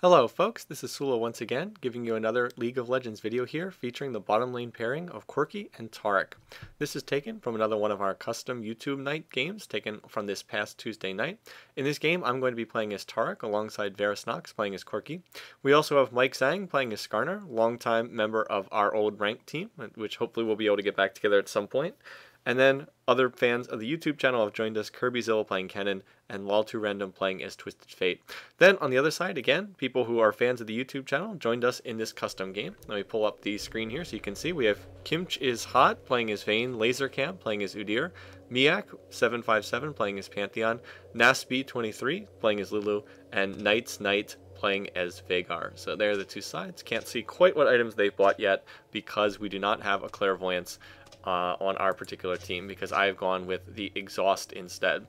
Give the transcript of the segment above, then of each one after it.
Hello folks, this is Sullla once again, giving you another League of Legends video here featuring the bottom lane pairing of Corki and Taric. This is taken from another one of our custom YouTube night games, taken from this past Tuesday night. In this game, I'm going to be playing as Taric alongside VarisNox playing as Corki. We also have Mike Zhang playing as Skarner, longtime member of our old ranked team, which hopefully we'll be able to get back together at some point. And then other fans of the YouTube channel have joined us, Sullla playing Kennen, and Lol2Random playing as Twisted Fate. Then on the other side, again, people who are fans of the YouTube channel joined us in this custom game. Let me pull up the screen here so you can see. We have Quints is Hot playing as Vayne, Lasercam playing as Udyr, Miak757 playing as Pantheon, Nasby23 playing as Lulu, and Knight's Knight playing as Veigar. So there are the two sides. Can't see quite what items they've bought yet because we do not have a Clairvoyance on our particular team, because I've gone with the Exhaust instead.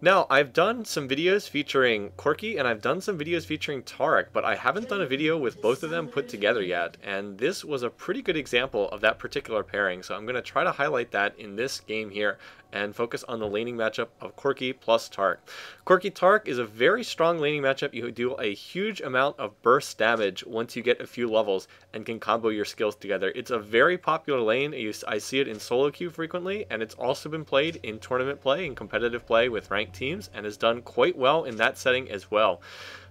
Now, I've done some videos featuring Corki and I've done some videos featuring Taric, but I haven't done a video with both of them put together yet, and this was a pretty good example of that particular pairing, so I'm going to try to highlight that in this game here and focus on the laning matchup of Corki plus Taric. Corki Taric is a very strong laning matchup. You do a huge amount of burst damage once you get a few levels and can combo your skills together. It's a very popular lane. I see it in solo queue frequently, and it's also been played in tournament play and competitive play with ranked teams, and has done quite well in that setting as well.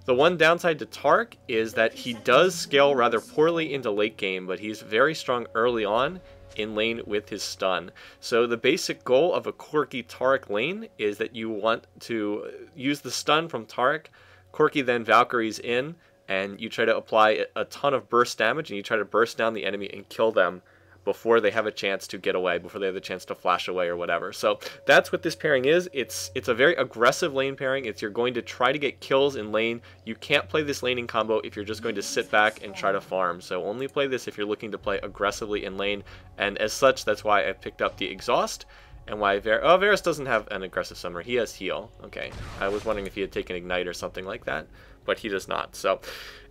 The one downside to Taric is that he does scale rather poorly into late game, but he's very strong early on in lane with his stun. So the basic goal of a Corki Taric lane is that you want to use the stun from Taric, Corki then Valkyries in, and you try to apply a ton of burst damage, and you try to burst down the enemy and kill them before they have a chance to get away, before they have the chance to flash away or whatever. So that's what this pairing is. It's a very aggressive lane pairing. You're going to try to get kills in lane. You can't play this laning combo if you're just going to sit back and try to farm. So only play this if you're looking to play aggressively in lane. And as such, that's why I picked up the Exhaust. And why Varus doesn't have an aggressive summoner. He has heal. Okay, I was wondering if he had taken Ignite or something like that, but he does not. So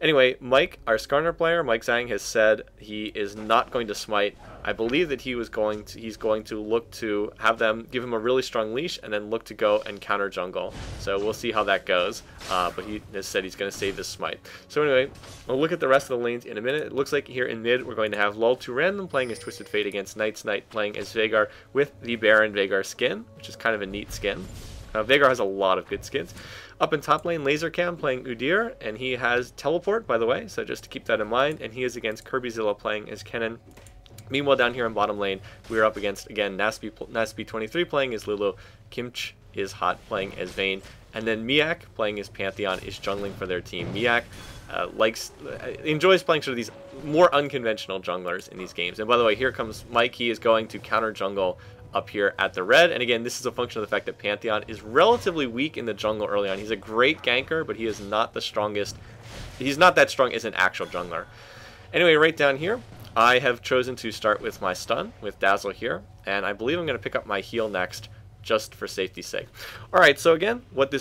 anyway, Mike, our Skarner player, Mike Zhang, has said he is not going to smite. I believe that he's going to look to have them give him a really strong leash and then look to go and counter jungle. So we'll see how that goes. But he has said he's going to save this smite. So anyway, we'll look at the rest of the lanes in a minute. It looks like here in mid, we're going to have Lol2Random playing as Twisted Fate against Knight's Knight playing as Veigar with the Baron Veigar skin, which is kind of a neat skin. Veigar has a lot of good skins. Up in top lane, Lasercam playing Udyr, and he has Teleport, by the way, so just to keep that in mind, and he is against Sullla playing as Kennen. Meanwhile, down here in bottom lane, we are up against, again, Nasby23 playing as Lulu, Quints is Hot playing as Vayne, and then Miak playing as Pantheon is jungling for their team. Miak enjoys playing sort of these more unconventional junglers in these games. And by the way, here comes Mike. He is going to counter jungle up here at the red, and again, this is a function of the fact that Pantheon is relatively weak in the jungle early on. He's a great ganker, but he is not the strongest. He's not that strong as an actual jungler. Anyway, right down here, I have chosen to start with my stun with Dazzle here, and I believe I'm going to pick up my heal next, just for safety's sake. Alright, so again, what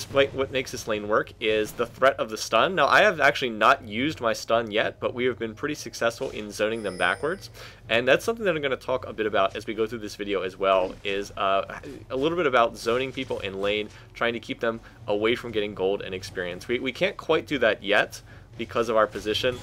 makes this lane work is the threat of the stun. Now, I have actually not used my stun yet, but we have been pretty successful in zoning them backwards. And that's something that I'm going to talk a bit about as we go through this video as well, is a little bit about zoning people in lane, trying to keep them away from getting gold and experience. We can't quite do that yet because of our position,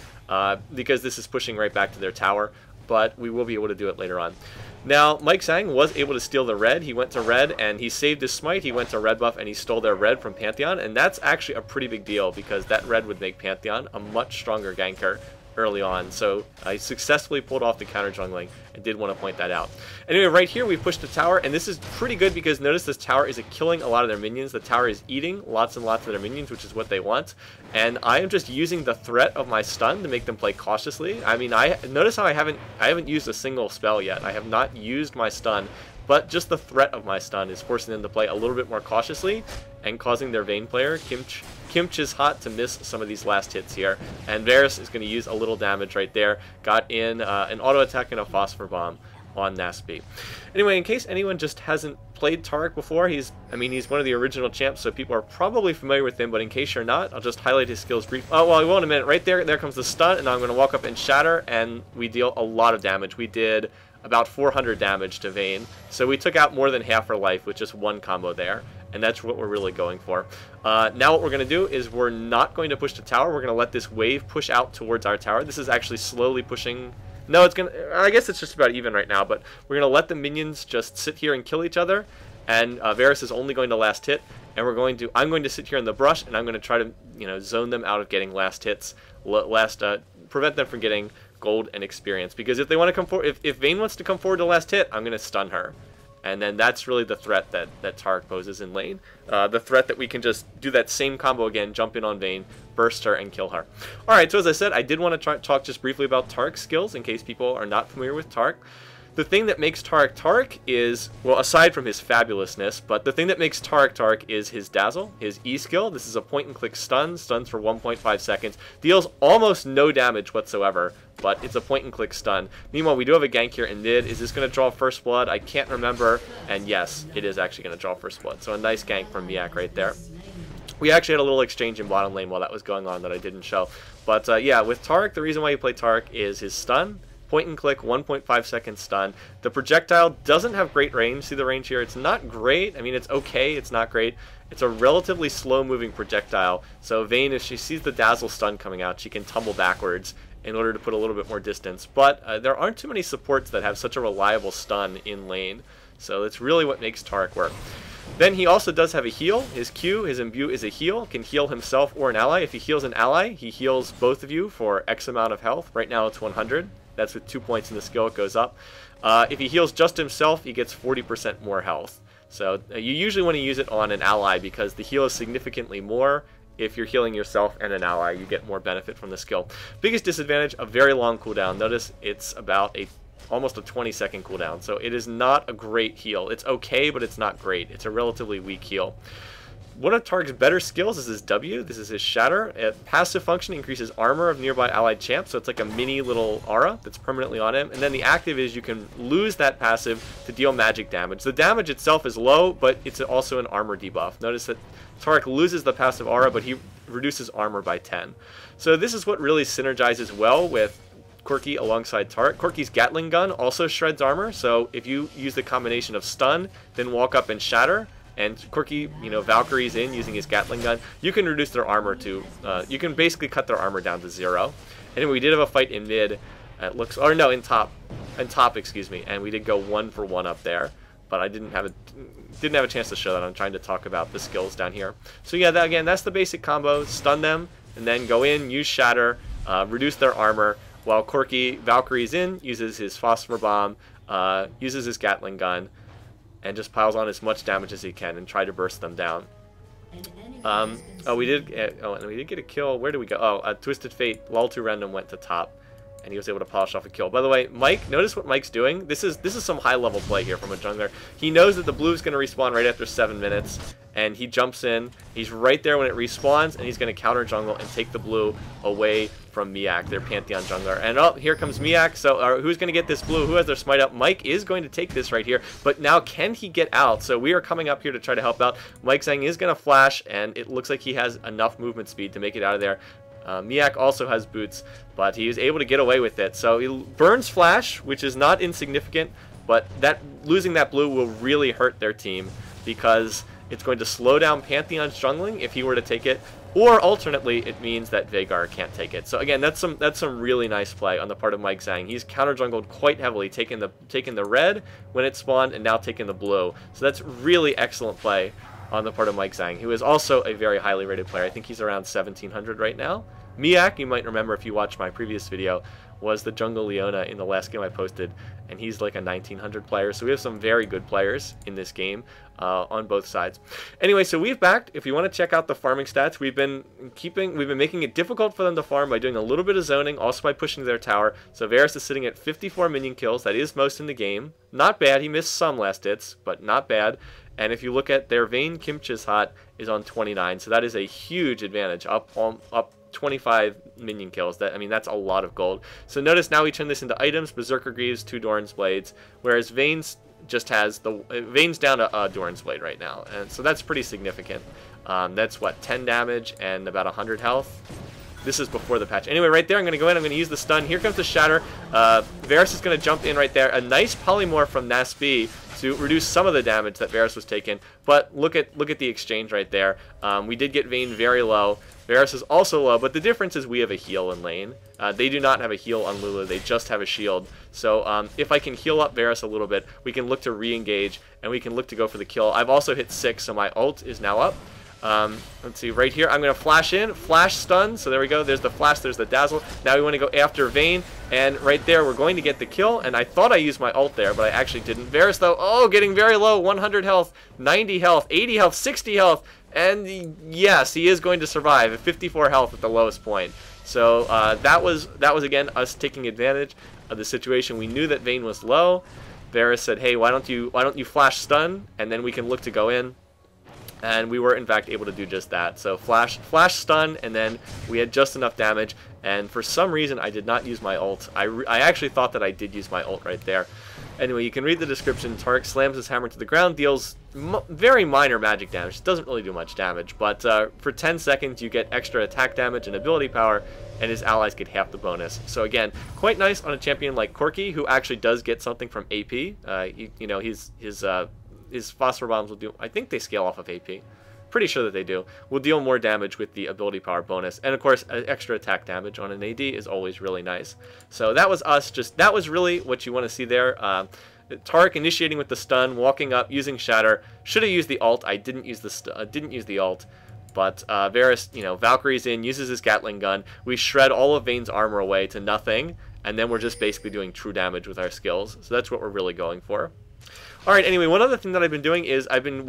because this is pushing right back to their tower, but we will be able to do it later on. Now, Mike Zhang was able to steal the red. He went to red and he saved his smite. He went to red buff and he stole their red from Pantheon, and that's actually a pretty big deal because that red would make Pantheon a much stronger ganker early on. So I successfully pulled off the counter jungling. I did want to point that out. Anyway, right here we pushed the tower, and this is pretty good because notice this tower is killing a lot of their minions. The tower is eating lots and lots of their minions, which is what they want. And I am just using the threat of my stun to make them play cautiously. I mean, notice how I haven't used a single spell yet. I have not used my stun, but just the threat of my stun is forcing them to play a little bit more cautiously and causing their Vayne player, Quints is Hot, to miss some of these last hits here. And Varus is going to use a little damage right there. Got in an auto attack and a phosphor bomb on Nasby. Anyway, in case anyone just hasn't played Taric before, he's one of the original champs, so people are probably familiar with him, but in case you're not, I'll just highlight his skills briefly. Oh, well, I won't in a minute. Right there comes the stun, and now I'm going to walk up and shatter, and we deal a lot of damage. We did about 400 damage to Vayne, so we took out more than half her life with just one combo there. and that's what we're really going for. Now what we're going to do is we're not going to push the tower. We're going to let this wave push out towards our tower. This is actually slowly pushing. No, it's going to, I guess it's just about even right now, but we're going to let the minions just sit here and kill each other, and Varus is only going to last hit, and I'm going to sit here in the brush, and I'm going to try to, you know, zone them out of getting last hits, prevent them from getting gold and experience, because if they want to come forward, if Vayne wants to come forward to last hit, I'm going to stun her. And then that's really the threat that Taric poses in lane. The threat that we can just do that same combo again, jump in on Vayne, burst her, and kill her. Alright, so as I said, I did want to talk just briefly about Taric's skills, in case people are not familiar with Taric. The thing that makes Taric Taric is, well, aside from his fabulousness, but the thing that makes Taric Taric is his Dazzle, his E skill. This is a point-and-click stun, stuns for 1.5 seconds, deals almost no damage whatsoever, but it's a point-and-click stun. Meanwhile, we do have a gank here in mid. Is this going to draw First Blood? I can't remember, and yes, it is actually going to draw First Blood. So a nice gank from Miak right there. We actually had a little exchange in bottom lane while that was going on that I didn't show. But yeah, with Taric, the reason why you play Taric is his stun. Point and click, 1.5 second stun. The projectile doesn't have great range. See the range here? It's not great. I mean, it's okay. It's not great. It's a relatively slow-moving projectile. So Vayne, if she sees the Dazzle stun coming out, she can tumble backwards in order to put a little bit more distance. But there aren't too many supports that have such a reliable stun in lane. So that's really what makes Taric work. Then he also does have a heal. His Q, his imbue is a heal. Can heal himself or an ally. If he heals an ally, he heals both of you for X amount of health. Right now it's 100. That's with 2 points in the skill, it goes up. If he heals just himself, he gets 40% more health. So you usually want to use it on an ally because the heal is significantly more. If you're healing yourself and an ally, you get more benefit from the skill. Biggest disadvantage, a very long cooldown. Notice it's about almost a 20-second cooldown. So it is not a great heal. It's okay, but it's not great. It's a relatively weak heal. One of Taric's better skills is his W. This is his Shatter. Passive function increases armor of nearby allied champs, so it's like a mini little aura that's permanently on him. And then the active is you can lose that passive to deal magic damage. The damage itself is low, but it's also an armor debuff. Notice that Taric loses the passive aura, but he reduces armor by 10. So this is what really synergizes well with Corki alongside Taric. Corki's Gatling gun also shreds armor, so if you use the combination of stun, then walk up and shatter, and Corki, you know, Valkyries in using his Gatling gun, you can reduce their armor to, you can basically cut their armor down to 0. Anyway, we did have a fight in mid, it looks, or no, in top, excuse me, and we did go 1-for-1 up there, but I didn't have a chance to show that. I'm trying to talk about the skills down here. So yeah, again, that's the basic combo, stun them, and then go in, use Shatter, reduce their armor, while Corki, Valkyries in, uses his Phosphor Bomb, uses his Gatling gun, and just piles on as much damage as he can and try to burst them down. And we did get a kill. Where did we go? Oh, Twisted Fate, Lol2 Random went to top, and he was able to polish off a kill. By the way, Mike, notice what Mike's doing. This is some high-level play here from a jungler. He knows that the blue is going to respawn right after 7 minutes, and he jumps in. He's right there when it respawns, and he's going to counter jungle and take the blue away from Miak, their Pantheon jungler. And oh, here comes Miak. So who's going to get this blue? Who has their smite up? Mike is going to take this right here, but now can he get out? So we are coming up here to try to help out. Mike Zhang is going to flash, and it looks like he has enough movement speed to make it out of there. Miak also has boots, but he is able to get away with it. So he burns flash, which is not insignificant, but losing that blue will really hurt their team because it's going to slow down Pantheon's jungling if he were to take it, or alternately, it means that Veigar can't take it. So again, that's some really nice play on the part of Mike Zhang. He's counter jungled quite heavily, taking the red when it spawned, and now taking the blue. So that's really excellent play on the part of Mike Zhang, who is also a very highly rated player. I think he's around 1700 right now. Miak, you might remember if you watched my previous video, was the Jungle Leona in the last game I posted, and he's like a 1900 player. So we have some very good players in this game on both sides. Anyway, so we've backed. If you want to check out the farming stats, we've been making it difficult for them to farm by doing a little bit of zoning, also by pushing their tower. So Varus is sitting at 54 minion kills. That is most in the game. Not bad. He missed some last hits, but not bad. And if you look at their Vayne Kimchi's hot is on 29, so that is a huge advantage, up 25 minion kills. That's a lot of gold. So notice now we turn this into items: Berserker Greaves, 2 Doran's Blades, whereas Vayne's just has Vayne's down to Doran's Blade right now, and so that's pretty significant. That's what, 10 damage and about 100 health. This is before the patch. Anyway, right there, I'm going to go in. I'm going to use the stun. Here comes the Shatter. Varus is going to jump in right there. A nice polymorph from Nasby to reduce some of the damage that Varus was taking. But look at the exchange right there. We did get Vayne very low. Varus is also low, but the difference is we have a heal in lane. They do not have a heal on Lulu. They just have a shield. So if I can heal up Varus a little bit, we can look to re-engage, and we can look to go for the kill. I've also hit 6, so my ult is now up. Let's see, right here, I'm going to flash in, flash stun, so there we go, there's the flash, there's the dazzle. Now we want to go after Vayne, and right there, we're going to get the kill, and I thought I used my ult there, but I actually didn't. Varus, though, oh, getting very low, 100 health, 90 health, 80 health, 60 health, and yes, he is going to survive at 54 health at the lowest point. So that was again, us taking advantage of the situation. We knew that Vayne was low. Varus said, hey, why don't you flash stun, and then we can look to go in. And we were, in fact, able to do just that. So flash stun, and then we had just enough damage. And for some reason, I did not use my ult. I actually thought that I did use my ult right there. Anyway, you can read the description. Taric slams his hammer to the ground, deals very minor magic damage. It doesn't really do much damage, but for 10 seconds, you get extra attack damage and ability power, and his allies get half the bonus. So again, quite nice on a champion like Corki, who actually does get something from AP. His phosphor bombs will do, I think they scale off of AP. Pretty sure that they do. Will deal more damage with the ability power bonus. And of course, extra attack damage on an AD is always really nice. So that was us. That was really what you want to see there. Taric initiating with the stun, walking up, using Shatter. Should have used the ult. I didn't use the ult. But Varus, Valkyrie's in, uses his Gatling gun. We shred all of Vayne's armor away to nothing. And then we're just basically doing true damage with our skills. So that's what we're really going for. Alright, anyway, one other thing that I've been doing is I've been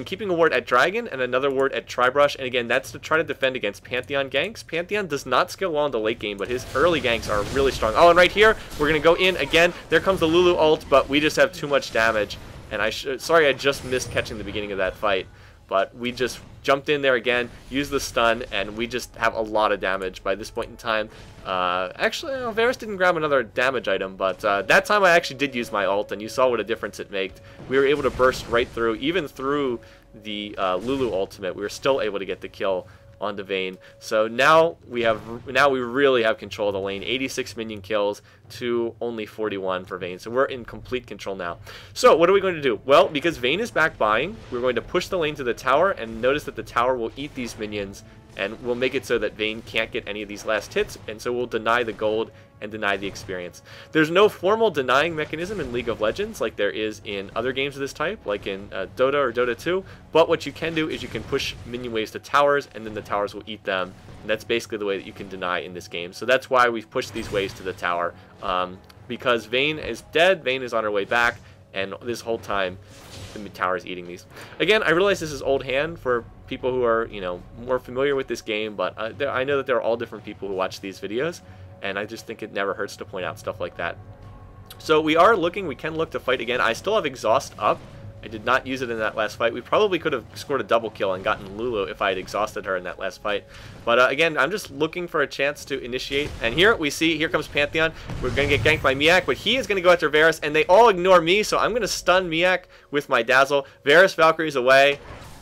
keeping a ward at Dragon and another ward at Tribrush, and again, that's to try to defend against Pantheon ganks. Pantheon does not scale well in the late game, but his early ganks are really strong. Oh, and right here, we're going to go in again. There comes the Lulu ult, but we just have too much damage, and sorry I just missed catching the beginning of that fight. But we just jumped in there again, used the stun, and we just have a lot of damage by this point in time. Actually, Varus didn't grab another damage item, but that time I actually did use my ult, and you saw what a difference it made. We were able to burst right through, even through the Lulu ultimate. We were still able to get the kill onto Vayne. So now we really have control of the lane. 86 minion kills to only 41 for Vayne. So we're in complete control now. So what are we going to do? Well, because Vayne is back buying, we're going to push the lane to the tower, and notice that the tower will eat these minions, and we'll make it so that Vayne can't get any of these last hits, and so we'll deny the gold and deny the experience. There's no formal denying mechanism in League of Legends like there is in other games of this type, like in Dota or Dota 2, but what you can do is you can push minion waves to towers, and then the towers will eat them, and that's basically the way that you can deny in this game. So that's why we've pushed these waves to the tower, because Vayne is dead, Vayne is on her way back, and this whole time the tower is eating these. Again, I realize this is old hand for people who are, more familiar with this game, but I know that there are all different people who watch these videos, and I just think it never hurts to point out stuff like that. So we can look to fight again. I still have exhaust up. I did not use it in that last fight. We probably could have scored a double kill and gotten Lulu if I had exhausted her in that last fight. But again, I'm just looking for a chance to initiate. And here comes Pantheon. We're going to get ganked by Miak, but he is going to go after Varus, and they all ignore me, so I'm going to stun Miak with my Dazzle. Varus Valkyrie's away.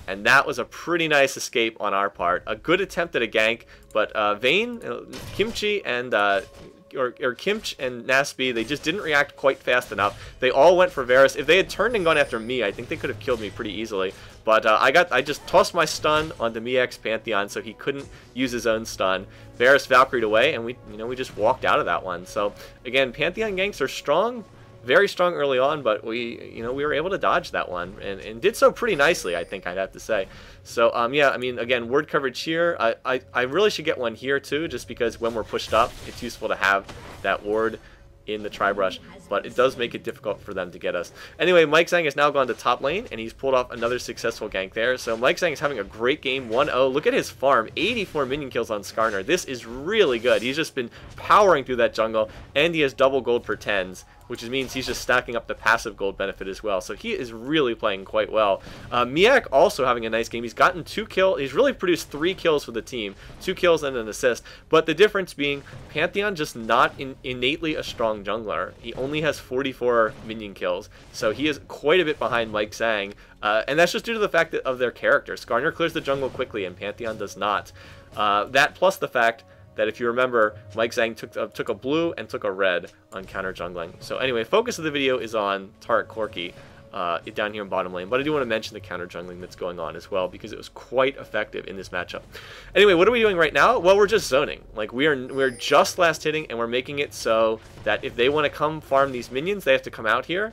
And that was a pretty nice escape on our part. A good attempt at a gank, but Vayne, Kimchi, and Kimch and Nasby, they just didn't react quite fast enough. They all went for Varus. If they had turned and gone after me, I think they could have killed me pretty easily. But I just tossed my stun onto Miak's Pantheon, so he couldn't use his own stun. Varus Valkyried away, and we just walked out of that one. So again, Pantheon ganks are strong. Very strong early on, but we were able to dodge that one and did so pretty nicely, I think I'd have to say. So yeah, I mean, again, ward coverage here. I really should get one here too, just because when we're pushed up, it's useful to have that ward in the Tribrush, but it does make it difficult for them to get us. Anyway, Mike Zhang has now gone to top lane, and he's pulled off another successful gank there. So Mike Zhang is having a great game, 1-0. Look at his farm, 84 minion kills on Skarner. This is really good. He's just been powering through that jungle, and he has double gold per 10s, which means he's just stacking up the passive gold benefit as well. So he is really playing quite well. Miak also having a nice game. He's gotten 2 kills. He's really produced 3 kills for the team, 2 kills and an assist. But the difference being Pantheon just not innately a strong jungler. He only has 44 minion kills, so he is quite a bit behind Mike Zhang. And that's just due to the fact of their character. Skarner clears the jungle quickly, and Pantheon does not. That plus the fact that, if you remember, Mike Zhang took a blue and took a red on counter jungling. So anyway, focus of the video is on Taric Corki down here in bottom lane. But I do want to mention the counter jungling that's going on as well, because it was quite effective in this matchup. Anyway, what are we doing right now? Well, we're just zoning. Like, we're just last hitting, and we're making it so that if they want to come farm these minions, they have to come out here.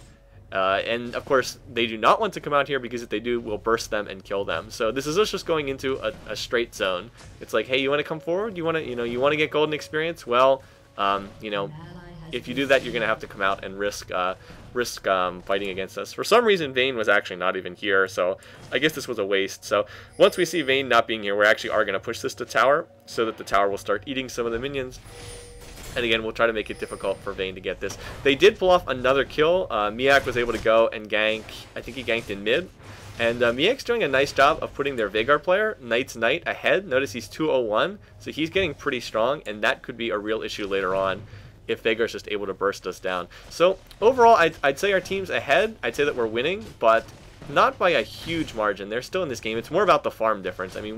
And of course, they do not want to come out here, because if they do, we'll burst them and kill them. So this is us just going into a straight zone. It's like, hey, you want to come forward? You want to get golden experience? Well, if you do that, you're going to have to come out and risk fighting against us. For some reason, Vayne was actually not even here, so I guess this was a waste. So once we see Vayne not being here, we actually are going to push this to tower, so that the tower will start eating some of the minions. And again, we'll try to make it difficult for Vayne to get this. They did pull off another kill. Miak was able to go and gank. I think he ganked in mid. And Miak's doing a nice job of putting their Veigar player, Knight's Knight, ahead. Notice he's 201, so he's getting pretty strong, and that could be a real issue later on if Veigar's just able to burst us down. So overall, I'd say our team's ahead. I'd say that we're winning, but not by a huge margin. They're still in this game. It's more about the farm difference. I mean,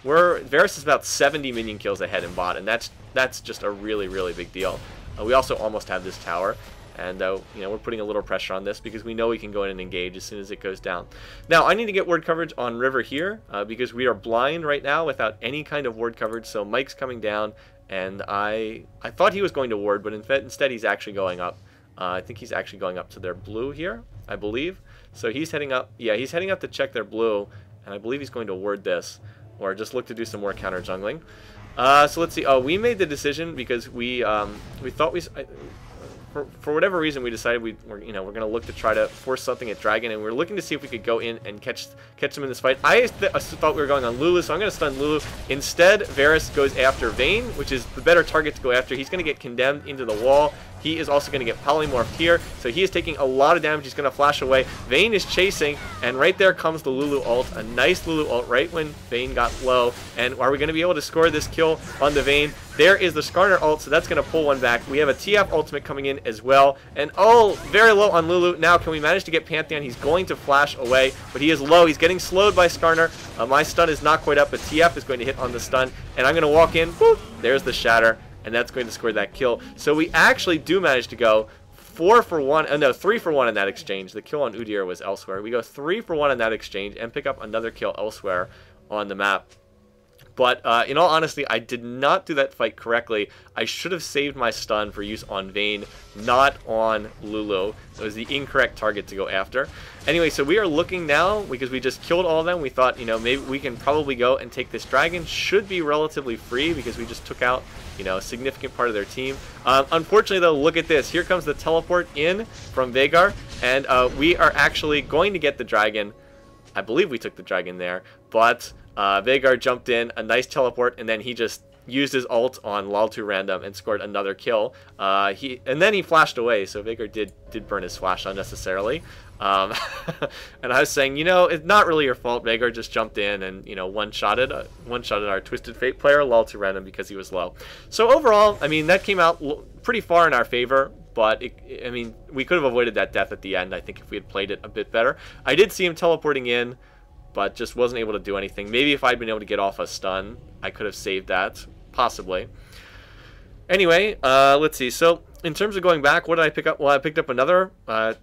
Varus is about 70 minion kills ahead in bot, and that's just a really, really big deal. We also almost have this tower, and we're putting a little pressure on this because we know we can go in and engage as soon as it goes down. Now, I need to get ward coverage on River here because we are blind right now without any kind of ward coverage. So Mike's coming down, and I thought he was going to ward, but instead he's actually going up. I think he's actually going up to their blue here, I believe. So he's heading up. Yeah, he's heading up to check their blue, and I believe he's going to ward this, or just look to do some more counter jungling. So let's see. Oh, we made the decision because we thought for whatever reason we decided we're going to look to try to force something at Dragon, and we're looking to see if we could go in and catch them in this fight. I thought we were going on Lulu, so I'm going to stun Lulu. Instead, Varus goes after Vayne, which is the better target to go after. He's going to get condemned into the wall. He is also going to get polymorphed here, so he is taking a lot of damage. He's going to flash away. Vayne is chasing, and right there comes the Lulu ult. A nice Lulu ult right when Vayne got low. And are we going to be able to score this kill on the Vayne? There is the Skarner ult, so that's going to pull one back. We have a TF ultimate coming in as well. And oh, very low on Lulu. Now, can we manage to get Pantheon? He's going to flash away, but he is low. He's getting slowed by Skarner. My stun is not quite up, but TF is going to hit on the stun. And I'm going to walk in. Boop, there's the shatter. And that's going to score that kill. So we actually do manage to go 3 for 1 in that exchange. The kill on Udyr was elsewhere. We go 3 for 1 in that exchange and pick up another kill elsewhere on the map. But in all honesty, I did not do that fight correctly. I should have saved my stun for use on Vayne, not on Lulu. It was the incorrect target to go after. Anyway, so we are looking now, because we just killed all of them. We thought, maybe we can probably go and take this dragon. Should be relatively free, because we just took out, a significant part of their team. Unfortunately, though, look at this. Here comes the teleport in from Veigar, and we are actually going to get the dragon. I believe we took the dragon there, but Veigar jumped in, a nice teleport, and then he just used his ult on Laltu random and scored another kill. And then he flashed away, so Veigar did burn his flash unnecessarily. And I was saying, it's not really your fault. Veigar just jumped in and one-shotted our Twisted Fate player, Laltu random, because he was low. So overall, I mean, that came out pretty far in our favor. But, we could have avoided that death at the end, I think, if we had played it a bit better. I did see him teleporting in, but just wasn't able to do anything. Maybe if I'd been able to get off a stun, I could have saved that. Possibly. Anyway, let's see. So, in terms of going back, what did I pick up? Well, I picked up another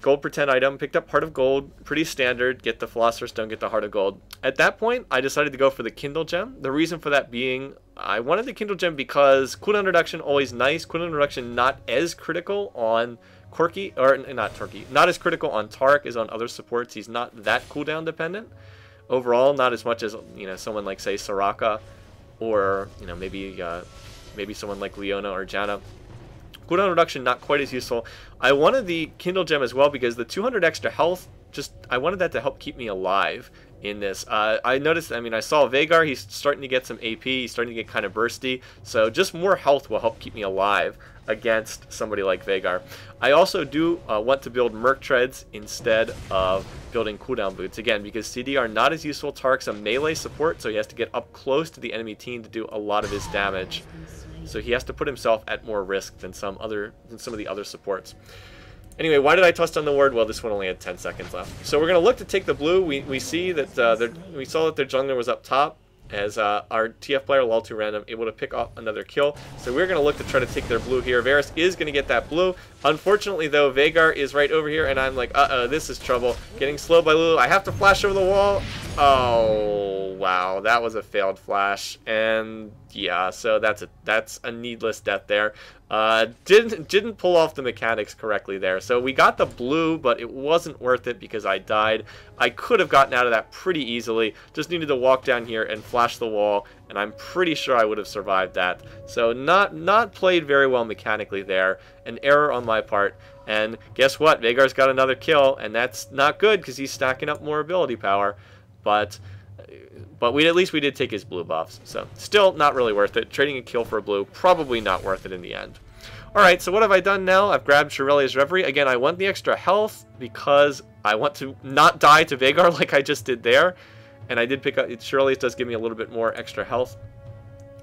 gold pretend item. Picked up Heart of Gold. Pretty standard. Get the Philosopher's Stone, get the Heart of Gold. At that point, I decided to go for the Kindle Gem. The reason for that being, I wanted the Kindle Gem because cooldown reduction, always nice. Cooldown reduction not as critical on Corki, or not as critical on Taric as on other supports. He's not that cooldown dependent. Overall, not as much as, someone like, say, Soraka, or, maybe someone like Leona or Janna. Cooldown reduction, not quite as useful. I wanted the Kindle Gem as well because the 200 extra health, I wanted that to help keep me alive. in this. I noticed, I mean, I saw Veigar, he's starting to get some AP, he's starting to get kind of bursty, so just more health will help keep me alive against somebody like Veigar. I also do want to build Merc Treads instead of building cooldown boots, again, because CD are not as useful. Taric's a melee support, so he has to get up close to the enemy team to do a lot of his damage. So he has to put himself at more risk than some of the other supports. Anyway, why did I toss down the ward? Well, this one only had 10 seconds left. So we're going to look to take the blue. We see that we saw that their jungler was up top as our TF player, Lol2Random, able to pick off another kill. So we're going to look to try to take their blue here. Varus is going to get that blue. Unfortunately, though, Veigar is right over here, and I'm like, uh-oh, this is trouble. Getting slowed by Lulu. I have to flash over the wall. Oh, wow, that was a failed flash. And yeah, so that's a needless death there. Didn't pull off the mechanics correctly there. So we got the blue, but it wasn't worth it because I died. I could have gotten out of that pretty easily. Just needed to walk down here and flash the wall, and I'm pretty sure I would have survived that. So not played very well mechanically there. An error on my part. And guess what? Veigar's got another kill, and that's not good because he's stacking up more ability power. But at least we did take his blue buffs. So still not really worth it. Trading a kill for a blue, probably not worth it in the end. Alright, so what have I done now? I've grabbed Shirelia's Reverie. Again, I want the extra health because I want to not die to Veigar like I just did there. And I did pick up, Shirelia's does give me a little bit more extra health.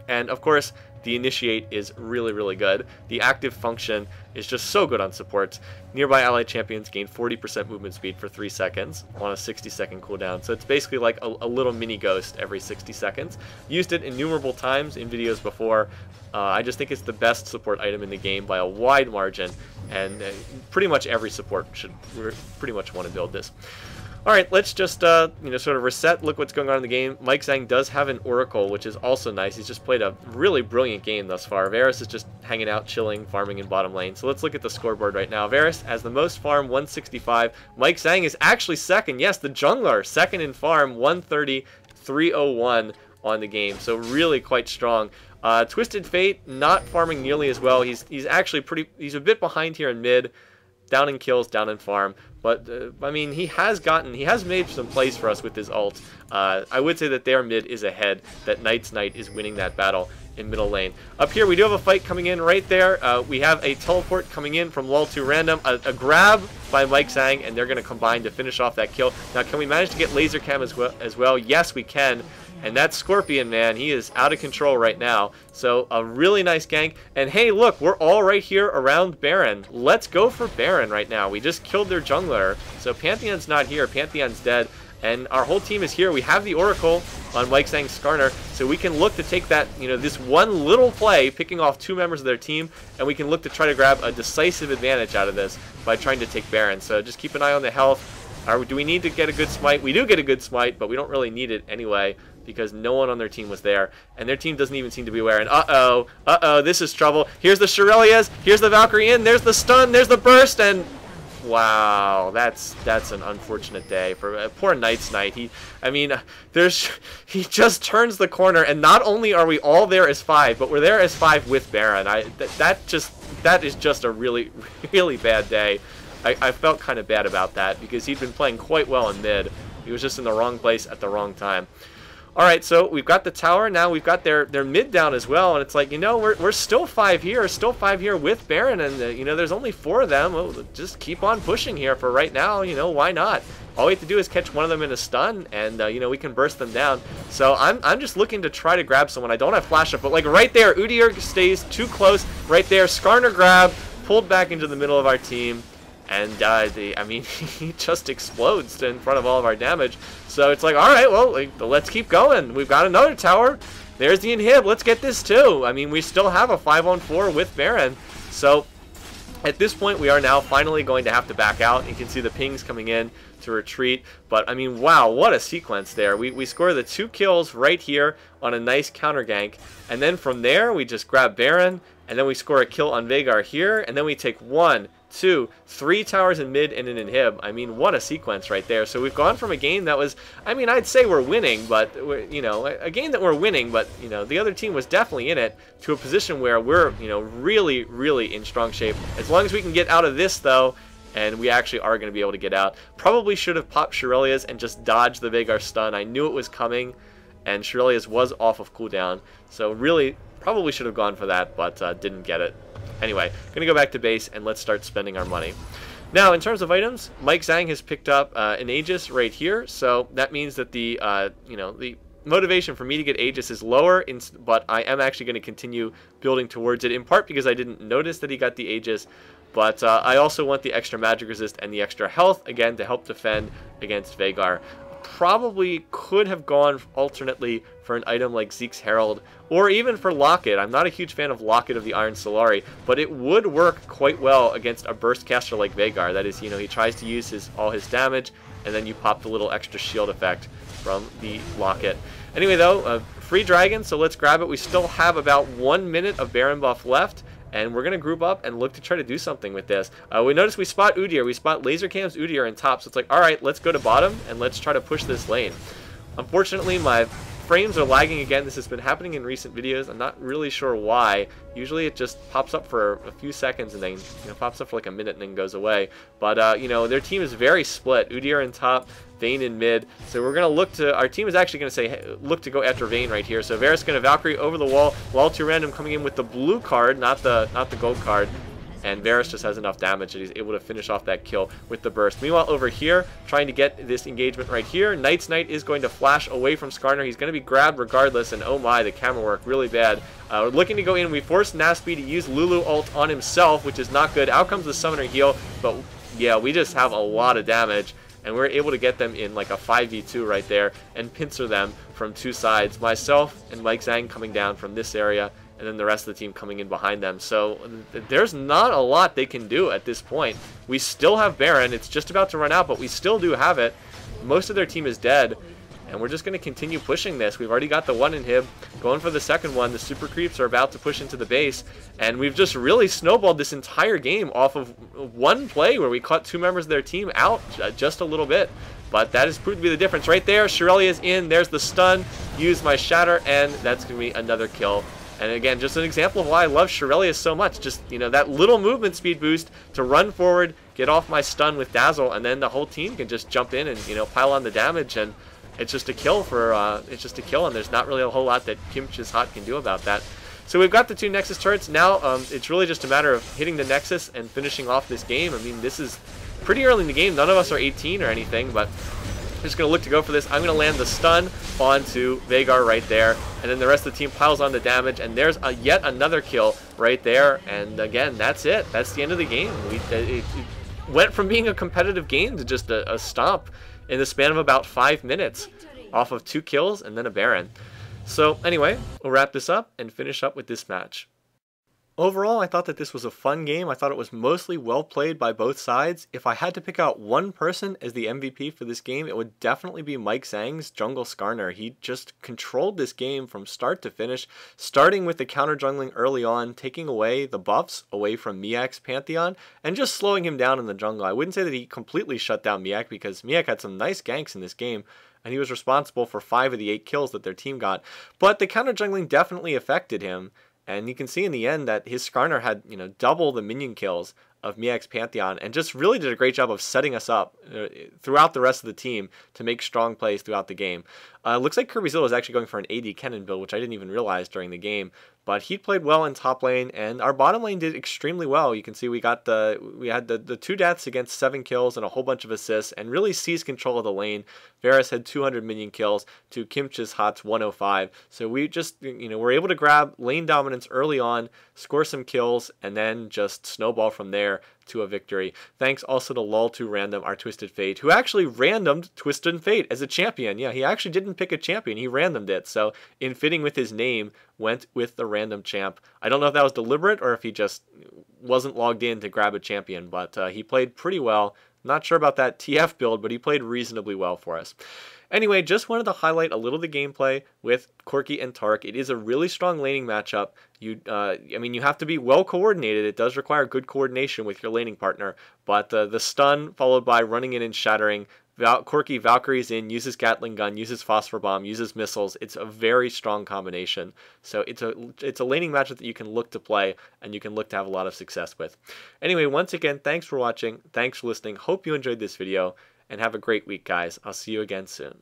And of course, the Initiate is really, really good. The active function is just so good on supports. Nearby allied champions gain 40% movement speed for 3 seconds on a 60-second cooldown. So it's basically like a little mini ghost every 60 seconds. Used it innumerable times in videos before. I just think it's the best support item in the game by a wide margin. And pretty much every support should pretty much want to build this. Alright, let's just, sort of reset, look what's going on in the game. Mike Zhang does have an Oracle, which is also nice. He's just played a really brilliant game thus far. Varus is just hanging out, chilling, farming in bottom lane. So let's look at the scoreboard right now. Varus has the most farm, 165. Mike Zhang is actually second. Yes, the jungler, second in farm, 130, 301 on the game. So really quite strong. Twisted Fate, not farming nearly as well. He's actually he's a bit behind here in mid. Down in kills, down in farm. But, I mean, he has made some plays for us with his ult. I would say that their mid is ahead, that Knight's Knight is winning that battle in middle lane. Up here, we do have a fight coming in right there. We have a teleport coming in from Lol2Random, a grab by Mike Zhang, and they're going to combine to finish off that kill. Now, can we manage to get laser cam as well? Yes, we can. And that Scorpion, man, he is out of control right now. So, a really nice gank. And hey, look, we're all right here around Baron. Let's go for Baron right now. We just killed their jungler. So, Pantheon's not here. Pantheon's dead. And our whole team is here. We have the Oracle on Mike Zhang's Skarner. So, we can look to take that, this one little play, picking off 2 members of their team. And we can look to try to grab a decisive advantage out of this by trying to take Baron. So, just keep an eye on the health. Do we need to get a good smite? We do get a good smite, but we don't really need it anyway, because no one on their team was there, and their team doesn't even seem to be aware. And uh-oh, this is trouble. Here's the Shirelias, here's the Valkyrie in, there's the stun, there's the burst, and wow, that's an unfortunate day for poor Knight's Knight. He just turns the corner, and not only are we all there as 5, but we're there as 5 with Baron. That is just a really, really bad day. I felt kind of bad about that because he'd been playing quite well in mid. He was just in the wrong place at the wrong time. Alright, so we've got the tower, now we've got their mid down as well, and it's like, we're still 5 here, with Baron, and, there's only 4 of them. We'll just keep on pushing here for right now, why not? All we have to do is catch one of them in a stun, and, we can burst them down. So I'm just looking to try to grab someone. I don't have flash up, but, like, right there, Udyr stays too close, right there, Skarner grab, pulled back into the middle of our team. And, he just explodes in front of all of our damage. So it's like, alright, well, let's keep going. We've got another tower. There's the inhib. Let's get this too. We still have a 5-on-4 with Baron. So, at this point, we are now finally going to have to back out. You can see the pings coming in to retreat. But, wow, what a sequence there. We score the 2 kills right here on a nice counter gank. And then from there, we just grab Baron. And then we score a kill on Veigar here. And then we take 1, 2, 3 towers in mid and an inhib. What a sequence right there. So we've gone from a game that was, I'd say we're winning, but, a game that we're winning, but, the other team was definitely in it, to a position where we're, really, really in strong shape. As long as we can get out of this, though, and we actually are going to be able to get out. Probably should have popped Shirelia's and just dodged the Veigar stun. I knew it was coming, and Shirelia's was off of cooldown, so really probably should have gone for that, but didn't get it. Anyway, going to go back to base, and let's start spending our money. Now, in terms of items, Mike Zhang has picked up an Aegis right here, so that means that the the motivation for me to get Aegis is lower, but I am actually going to continue building towards it, in part because I didn't notice that he got the Aegis, but I also want the extra magic resist and the extra health, again, to help defend against Veigar. Probably could have gone alternately for an item like Zeke's Herald, or even for Locket. I'm not a huge fan of Locket of the Iron Solari, but it would work quite well against a burst caster like Veigar. That is, he tries to use all his damage, and then you pop the little extra shield effect from the Locket. Anyway, though, free dragon, so let's grab it. We still have about 1 minute of Baron buff left, and we're going to group up and look to try to do something with this. We notice we spot Udyr. We spot Lasercam's Udyr in top, so it's like, alright, let's go to bottom, and let's try to push this lane. Unfortunately, my frames are lagging again. This has been happening in recent videos. I'm not really sure why. Usually it just pops up for a few seconds and then pops up for like a minute and then goes away. But their team is very split. Udyr in top, Vayne in mid. So we're gonna look to, our team is actually gonna say, hey, look to go after Vayne right here. So Varys gonna Valkyrie over the wall. Wall to random coming in with the blue card, not the gold card. And Varys just has enough damage that he's able to finish off that kill with the burst. Meanwhile, over here, trying to get this engagement right here, Knight's Knight is going to flash away from Skarner. He's going to be grabbed regardless, and oh my, the camera work really bad. We're looking to go in. We force Nasby to use Lulu ult on himself, which is not good. Out comes the Summoner heal, but yeah, we just have a lot of damage, and we're able to get them in like a 5v2 right there and pincer them from two sides. Myself and Mike Zhang coming down from this area, and then the rest of the team coming in behind them. So there's not a lot they can do at this point. We still have Baron. It's just about to run out, but we still do have it. Most of their team is dead, and we're just going to continue pushing this. We've already got the one inhib, going for the second one. The super creeps are about to push into the base, and we've just really snowballed this entire game off of one play where we caught two members of their team out just a little bit. But that has proved to be the difference right there. Shirelli is in. There's the stun. Use my shatter, and that's going to be another kill. And again, just an example of why I love Shirelius so much. Just, that little movement speed boost to run forward, get off my stun with Dazzle, and then the whole team can just jump in and, pile on the damage. And it's just a kill and there's not really a whole lot that Kimchi's Hot can do about that. So we've got the two Nexus turrets. Now it's really just a matter of hitting the Nexus and finishing off this game. I mean, this is pretty early in the game. None of us are 18 or anything, but I'm just going to look to go for this. I'm going to land the stun onto Veigar right there, and then the rest of the team piles on the damage, and there's yet another kill right there, and again, that's it. That's the end of the game. It went from being a competitive game to just a stomp in the span of about 5 minutes off of 2 kills and then a Baron. So anyway, we'll wrap this up and finish up with this match. Overall, I thought that this was a fun game. I thought it was mostly well played by both sides. If I had to pick out one person as the MVP for this game, it would definitely be Mike Zhang's Jungle Skarner. He just controlled this game from start to finish, starting with the counter jungling early on, taking away the buffs away from Miak's Pantheon, and just slowing him down in the jungle. I wouldn't say that he completely shut down Miak, because Miak had some nice ganks in this game, and he was responsible for 5 of the 8 kills that their team got. But the counter jungling definitely affected him. And you can see in the end that his Skarner had, double the minion kills of Miak's Pantheon, and just really did a great job of setting us up throughout the rest of the team to make strong plays throughout the game. Looks like Kirby Zilla is actually going for an AD Kennen build, which I didn't even realize during the game. But he played well in top lane, and our bottom lane did extremely well. You can see we had the 2 deaths against 7 kills and a whole bunch of assists, and really seized control of the lane. Varys had 200 minion kills to Kimchi's Hot's 105. So we just, were able to grab lane dominance early on, score some kills, and then just snowball from there to a victory. Thanks also to Lol2Random, our Twisted Fate, who actually randomed Twisted Fate as a champion. Yeah, he actually didn't pick a champion, he randomed it. So in fitting with his name, went with the random champ. I don't know if that was deliberate or if he just wasn't logged in to grab a champion, but he played pretty well. Not sure about that TF build, but he played reasonably well for us. Anyway, just wanted to highlight a little of the gameplay with Corki and Taric. It is a really strong laning matchup. You have to be well coordinated. It does require good coordination with your laning partner, but the stun followed by running in and shattering, Corki Valkyries in, uses Gatling gun, uses Phosphor Bomb, uses missiles. It's a very strong combination. So it's a laning matchup that you can look to play and you can look to have a lot of success with. Anyway, once again, thanks for watching. Thanks for listening. Hope you enjoyed this video and have a great week, guys. I'll see you again soon.